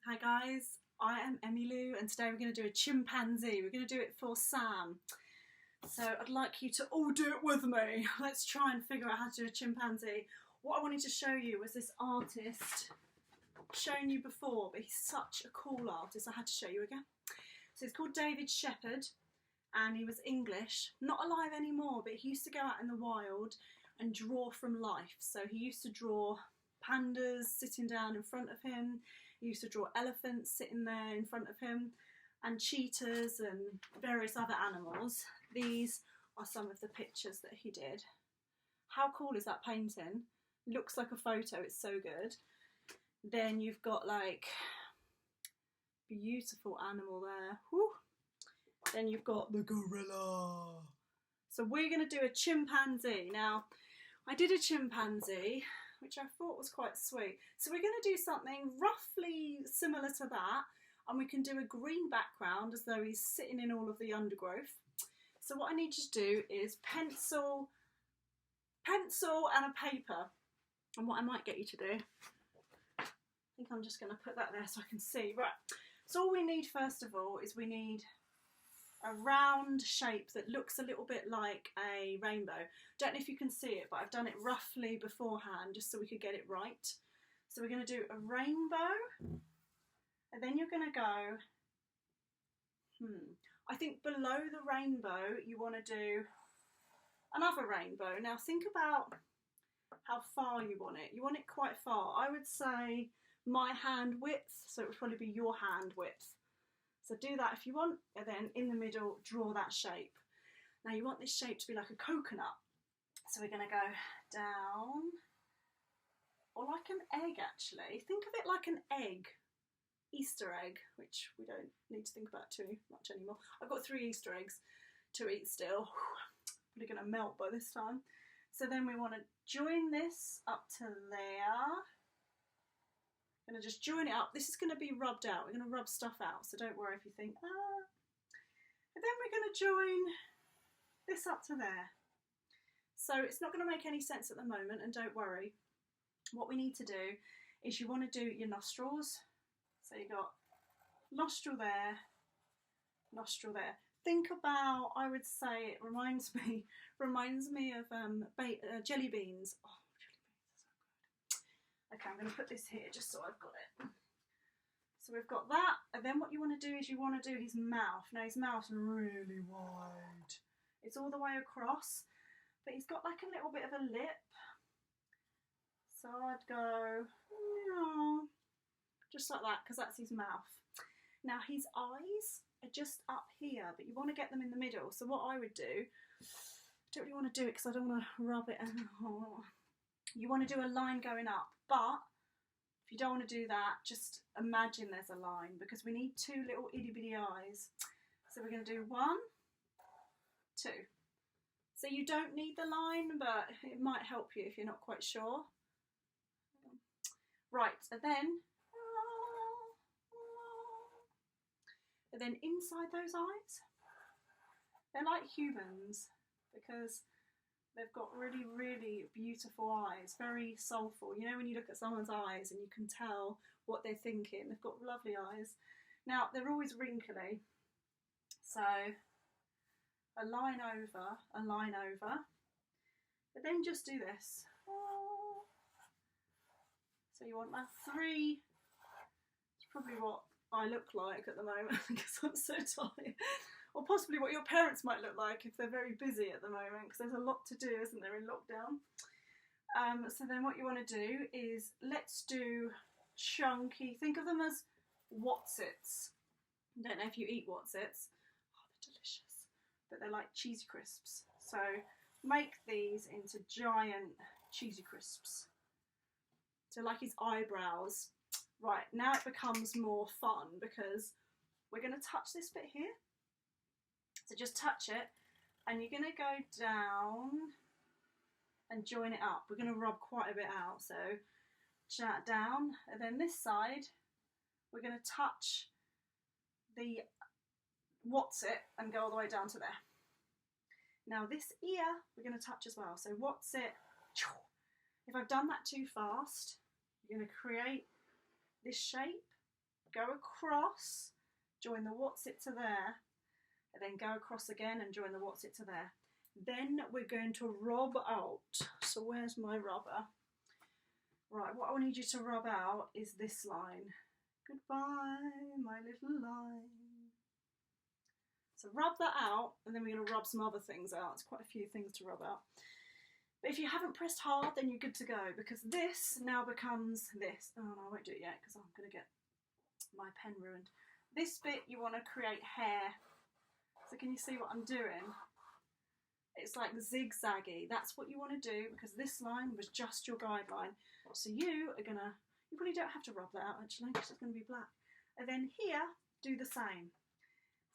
Hi guys, I am emmy-lou and today we're going to do a chimpanzee. We're going to do it for Sam. So I'd like you to all do it with me. Let's try and figure out how to do a chimpanzee. What I wanted to show you was this artist. I've shown you before, but he's such a cool artist. I had to show you again. So he's called David Shepherd and he was English. Not alive anymore, but he used to go out in the wild and draw from life. So he used to draw pandas sitting down in front of him. He used to draw elephants sitting there in front of him and cheetahs and various other animals. These are some of the pictures that he did. How cool is that painting? Looks like a photo, it's so good. Then you've got like beautiful animal there. Whew. Then you've got the gorilla. So we're going to do a chimpanzee. Now, I did a chimpanzee, which I thought was quite sweet. So we're going to do something roughly similar to that, and we can do a green background as though he's sitting in all of the undergrowth. So what I need you to do is pencil and a paper. And what I might get you to do, I think I'm just going to put that there so I can see. Right, so all we need first of all is we need a round shape that looks a little bit like a rainbow. Don't know if you can see it, but I've done it roughly beforehand just so we could get it right. So we're going to do a rainbow, and then you're going to go, I think below the rainbow you want to do another rainbow. Now think about how far you want it. You want it quite far. I would say my hand width, so it would probably be your hand width. So do that if you want, and then in the middle, draw that shape. Now you want this shape to be like a coconut. So we're gonna go down, or like an egg actually. Think of it like an egg, Easter egg, which we don't need to think about too much anymore. I've got 3 Easter eggs to eat still. Probably gonna melt by this time. So then we wanna join this up to there. Going to just join it up. This is going to be rubbed out. We're going to rub stuff out, so don't worry if you think, And then we're going to join this up to there. So it's not going to make any sense at the moment, and don't worry. What we need to do is you want to do your nostrils. So you've got nostril there, nostril there. Think about, I would say, it reminds me of jelly beans. Oh, okay, I'm going to put this here just so I've got it. So we've got that, and then what you want to do is you want to do his mouth. Now his mouth's really wide. It's all the way across, but he's got like a little bit of a lip. So I'd go, just like that, because that's his mouth. Now his eyes are just up here, but you want to get them in the middle. So what I would do, I don't really want to do it because I don't want to rub it. You want to do a line going up, but if you don't want to do that, just imagine there's a line, because we need 2 little itty bitty eyes. So we're going to do 1, 2. So you don't need the line, but it might help you if you're not quite sure. Right, and then inside those eyes, they're like humans, because they've got really, really beautiful eyes, very soulful. You know when you look at someone's eyes and you can tell what they're thinking. They've got lovely eyes. Now, they're always wrinkly. So, a line over. But then just do this. So you want that 3. It's probably what I look like at the moment because I'm so tired. Or possibly what your parents might look like if they're very busy at the moment, because there's a lot to do, isn't there, in lockdown. So then what you want to do is, let's do chunky, think of them as Wotsits. I don't know if you eat Wotsits. Oh, they're delicious. But they're like cheesy crisps. So make these into giant cheesy crisps. So like his eyebrows. Right, now it becomes more fun because we're going to touch this bit here. So just touch it, and you're going to go down and join it up. We're going to rub quite a bit out, so down, and then this side we're going to touch the Wotsit and go all the way down to there. Now this ear we're going to touch as well, so Wotsit. If I've done that too fast, you're going to create this shape go across, join the what's it to there, and then go across again and join the what's it to there. Then we're going to rub out. So where's my rubber? Right, what I need you to rub out is this line. Goodbye, my little line. So rub that out, and then we're going to rub some other things out. It's quite a few things to rub out. But if you haven't pressed hard, then you're good to go, because this now becomes this. Oh no, I won't do it yet because I'm going to get my pen ruined. This bit you want to create hair. So can you see what I'm doing? It's like zigzaggy. That's what you want to do, because this line was just your guideline. So you are going to, you probably don't have to rub that out actually, because it's going to be black. And then here, do the same.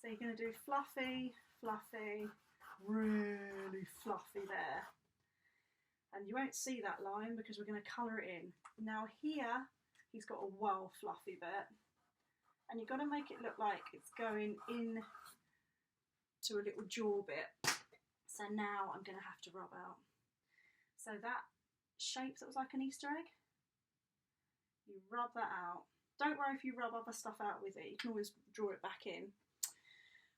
So you're going to do fluffy, fluffy, really fluffy there. And you won't see that line because we're going to colour it in. Now here, he's got a well fluffy bit. And you've got to make it look like it's going in to a little jaw bit. So now I'm going to have to rub out. So that shape that was like an Easter egg, you rub that out. Don't worry if you rub other stuff out with it. You can always draw it back in.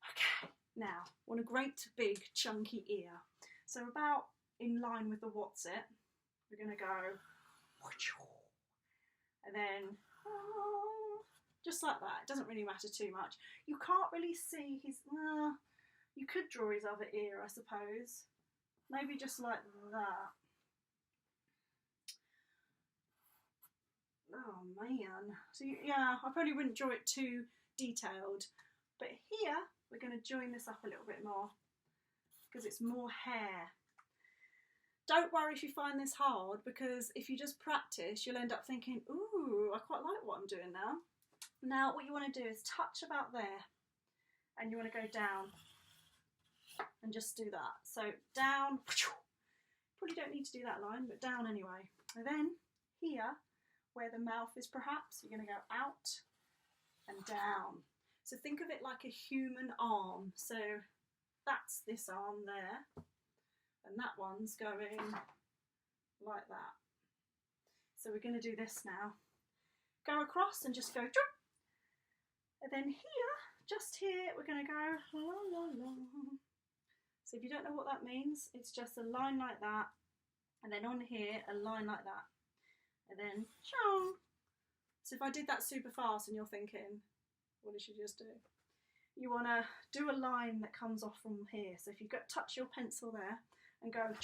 Okay, now, want a great big chunky ear. So about in line with the what's it, we're going to go, and then just like that. It doesn't really matter too much. You can't really see his, you could draw his other ear, I suppose. Maybe just like that. Oh man. So yeah, I probably wouldn't draw it too detailed. But here, we're going to join this up a little bit more, because it's more hair. Don't worry if you find this hard, because if you just practice, you'll end up thinking, ooh, I quite like what I'm doing now. Now, what you want to do is touch about there, and you want to go down, and just do that. So down, probably don't need to do that line, but down anyway. And then here, where the mouth is perhaps, you're going to go out and down. So think of it like a human arm. So that's this arm there. And that one's going like that. So we're going to do this now. Go across and just go. And then here, just here, we're going to go la la la. So if you don't know what that means, it's just a line like that. And then on here, a line like that. And then chong. So if I did that super fast and you're thinking, what did she just do? You want to do a line that comes off from here. So if you touch your pencil there and go,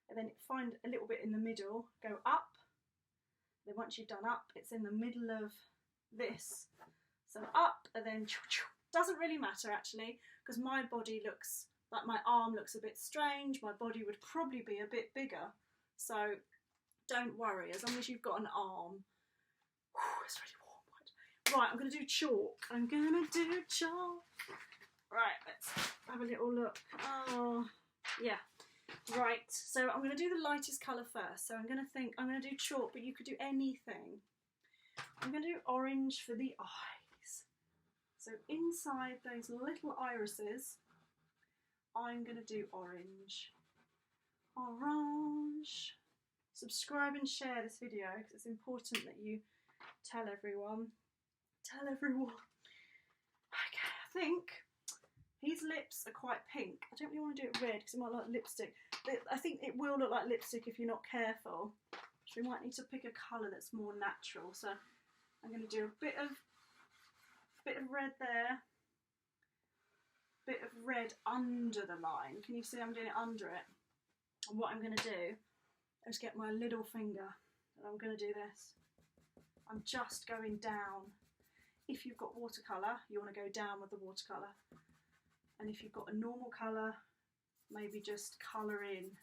and then find a little bit in the middle, go up. Then once you've done up, it's in the middle of this. So up and then doesn't really matter actually, because my body looks like my arm looks a bit strange. My body would probably be a bit bigger. So don't worry, as long as you've got an arm. It's really warm. Right, I'm going to do chalk. I'm going to do chalk. Right, let's have a little look. Oh, yeah. Right, so I'm going to do the lightest colour first. So I'm going to do chalk, but you could do anything. I'm going to do orange for the eyes. So inside those little irises, I'm going to do orange. Orange. Subscribe and share this video because it's important that you tell everyone. Tell everyone. Okay, I think his lips are quite pink. I don't really want to do it red because it might look like lipstick. But I think it will look like lipstick if you're not careful. So we might need to pick a colour that's more natural. So I'm going to do a bit of red there. Bit of red under the line. Can you see I'm doing it under it? And what I'm going to do is get my little finger and I'm going to do this. I'm just going down. If you've got watercolour, you want to go down with the watercolour. And if you've got a normal colour, maybe just colour in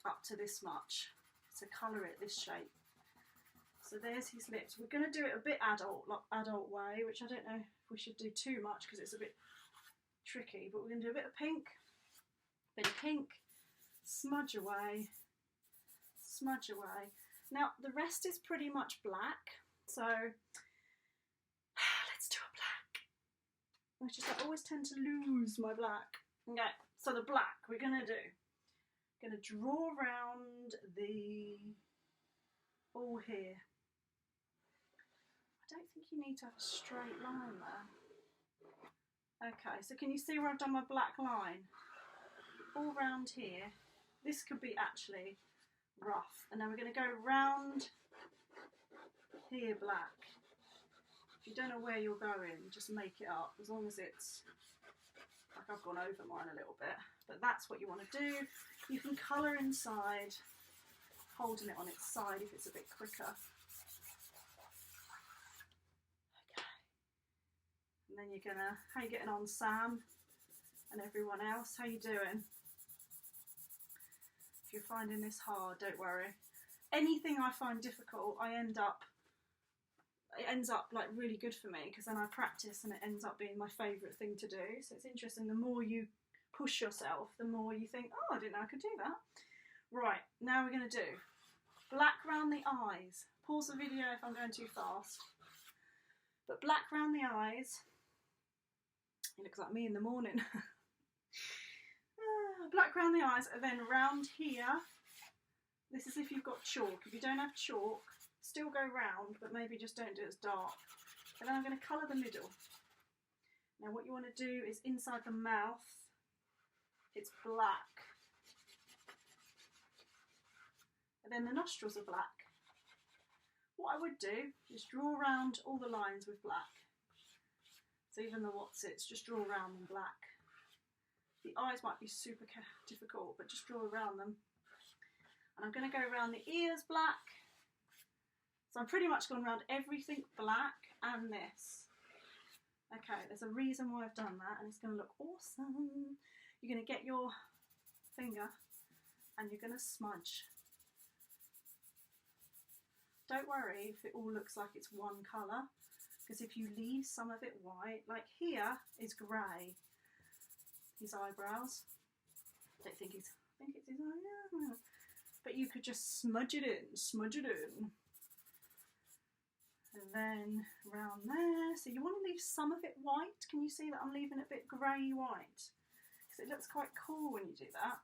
up to this much. So colour it this shape. So there's his lips. We're going to do it a bit adult way, which I don't know if we should do too much because it's a bit tricky, but we're going to do a bit of pink, smudge away, smudge away. Now the rest is pretty much black, so let's do a black. Which is I always tend to lose my black. Okay, so the black we're going to do. Going to draw around the ball here. I don't think you need to have a straight line there. Okay, so can you see where I've done my black line? All round here. This could be actually rough. And then we're going to go round here black. If you don't know where you're going, just make it up, as long as it's like I've gone over mine a little bit. But that's what you want to do. You can colour inside, holding it on its side if it's a bit quicker. Okay. And then you're gonna, how you getting on, Sam and everyone else? How you doing? If you're finding this hard, don't worry. Anything I find difficult, it ends up like really good for me, because then I practice and it ends up being my favourite thing to do. So it's interesting, the more you push yourself, the more you think, oh, I didn't know I could do that. Right, now we're going to do black round the eyes. Pause the video if I'm going too fast. But black round the eyes. It looks like me in the morning. Black round the eyes, and then round here. This is if you've got chalk. If you don't have chalk, still go round, but maybe just don't do it as dark. And then I'm going to colour the middle. Now what you want to do is inside the mouth, it's black. And then the nostrils are black. What I would do is draw around all the lines with black. So even the what's-its, just draw around them black. The eyes might be super difficult, but just draw around them. And I'm going to go around the ears black. So I'm pretty much gone around everything black and this. Okay, there's a reason why I've done that, and it's going to look awesome. You're going to get your finger and you're going to smudge. Don't worry if it all looks like it's one colour, because if you leave some of it white, like here is grey, his eyebrows. I don't think he's, I think it's his eye, yeah. But you could just smudge it in, smudge it in. And then around there, so you want to leave some of it white. Can you see that I'm leaving it a bit grey white? Because it looks quite cool when you do that.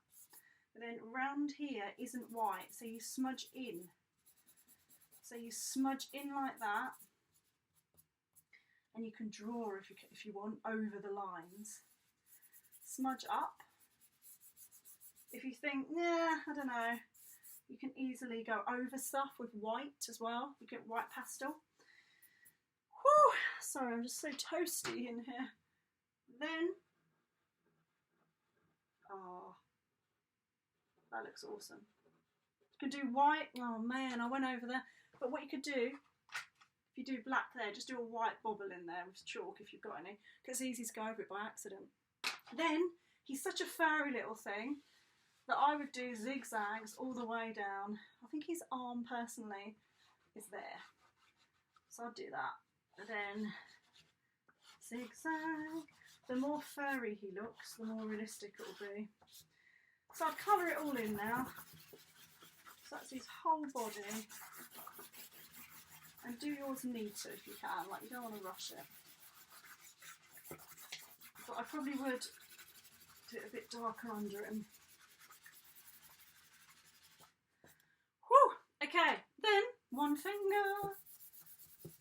But then round here isn't white, so you smudge in. So you smudge in like that, and you can draw if you want over the lines. Smudge up. If you think, nah, I don't know, you can easily go over stuff with white as well. You get white pastel. Whew, sorry, I'm just so toasty in here. Then, oh, that looks awesome. You could do white. Oh man, I went over there. But what you could do, if you do black there, just do a white bobble in there with chalk if you've got any, because it's easy to go over it by accident. Then, he's such a furry little thing that I would do zigzags all the way down. I think his arm, personally, is there. So I'll do that. And then, zigzag. The more furry he looks, the more realistic it will be. So I'll colour it all in now. So that's his whole body. And do yours neater if you can, like you don't want to rush it. But I probably would do it a bit darker under him. Whew! Okay, then one finger.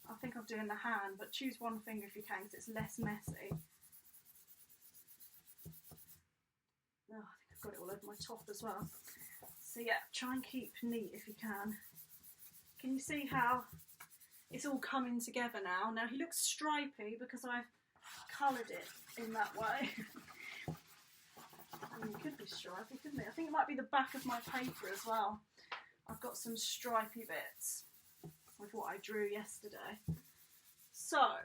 I think I'm doing the hand, but choose one finger if you can, because it's less messy. Oh, I think I've got it all over my top as well. So yeah, try and keep neat if you can. Can you see how it's all coming together now? Now he looks stripy because I've coloured it in that way. I mean, it could be stripy, couldn't it? I think it might be the back of my paper as well. I've got some stripy bits with what I drew yesterday. So,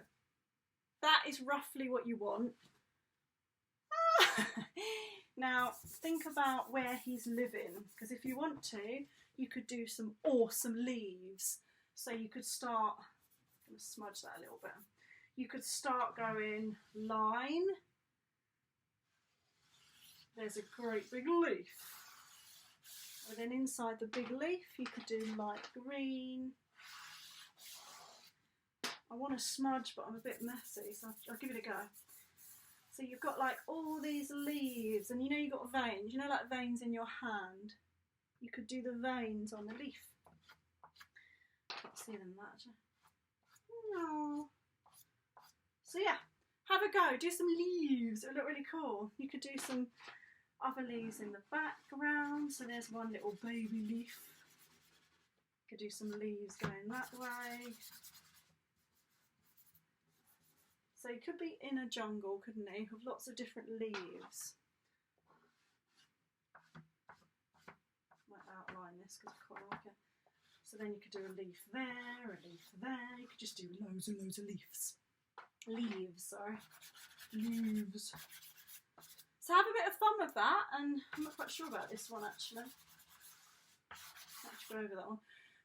that is roughly what you want. Now, think about where he's living, because if you want to, you could do some awesome leaves. So you could start, I'm going to smudge that a little bit. You could start going line. There's a great big leaf. And then inside the big leaf, you could do light green. I want to smudge, but I'm a bit messy, so I'll give it a go. So you've got like all these leaves, and you know you've got veins, you know, like veins in your hand. You could do the veins on the leaf. Can't see them that. Oh. So yeah, have a go. Do some leaves. It'll look really cool. You could do some other leaves in the background. So there's one little baby leaf. You could do some leaves going that way. So he could be in a jungle, couldn't he, with lots of different leaves. Might outline this because I quite like it. So then you could do a leaf there, a leaf there. You could just do loads and loads of leaves. Leaves, sorry. Leaves. So have a bit of fun with that, and I'm not quite sure about this one actually. Let's go over that one.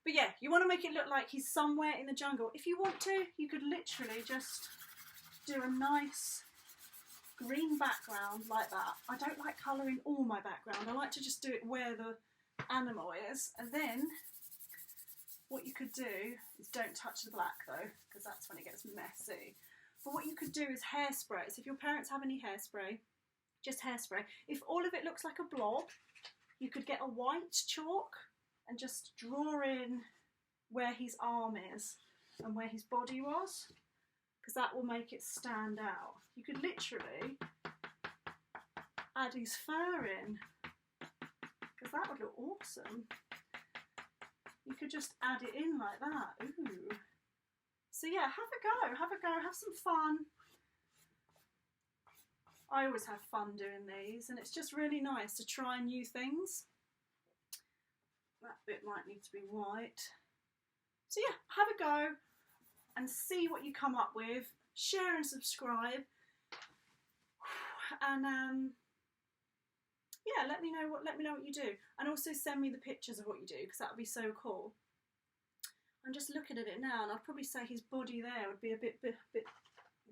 But yeah, you want to make it look like he's somewhere in the jungle. If you want to, you could literally just do a nice green background like that. I don't like colouring all my background. I like to just do it where the animal is. And then what you could do is, don't touch the black though, because that's when it gets messy. But what you could do is hairspray. So if your parents have any hairspray, just hairspray. If all of it looks like a blob, you could get a white chalk and just draw in where his arm is and where his body was, because that will make it stand out. You could literally add his fur in, because that would look awesome. You could just add it in like that. Ooh. So yeah, have a go, have a go, have some fun. I always have fun doing these, and it's just really nice to try new things. That bit might need to be white. So yeah, have a go and see what you come up with. Share and subscribe. And yeah, let me know what you do, and also send me the pictures of what you do, because that would be so cool. I'm just looking at it now, and I'd probably say his body there would be a bit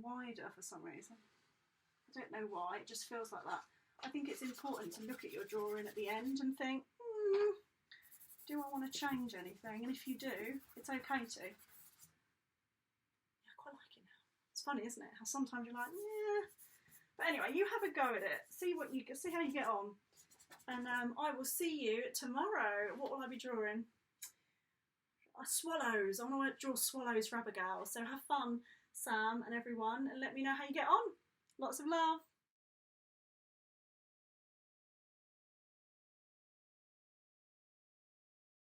wider for some reason. I don't know why, it just feels like that. I think it's important to look at your drawing at the end and think, do I want to change anything? And if you do, it's okay to. Yeah, I quite like it now. It's funny, isn't it? How sometimes you're like, yeah. But anyway, you have a go at it. See how you get on. And I will see you tomorrow. What will I be drawing? Swallows. I want to draw swallows for Abigail. So have fun, Sam and everyone, and let me know how you get on. Lots of love.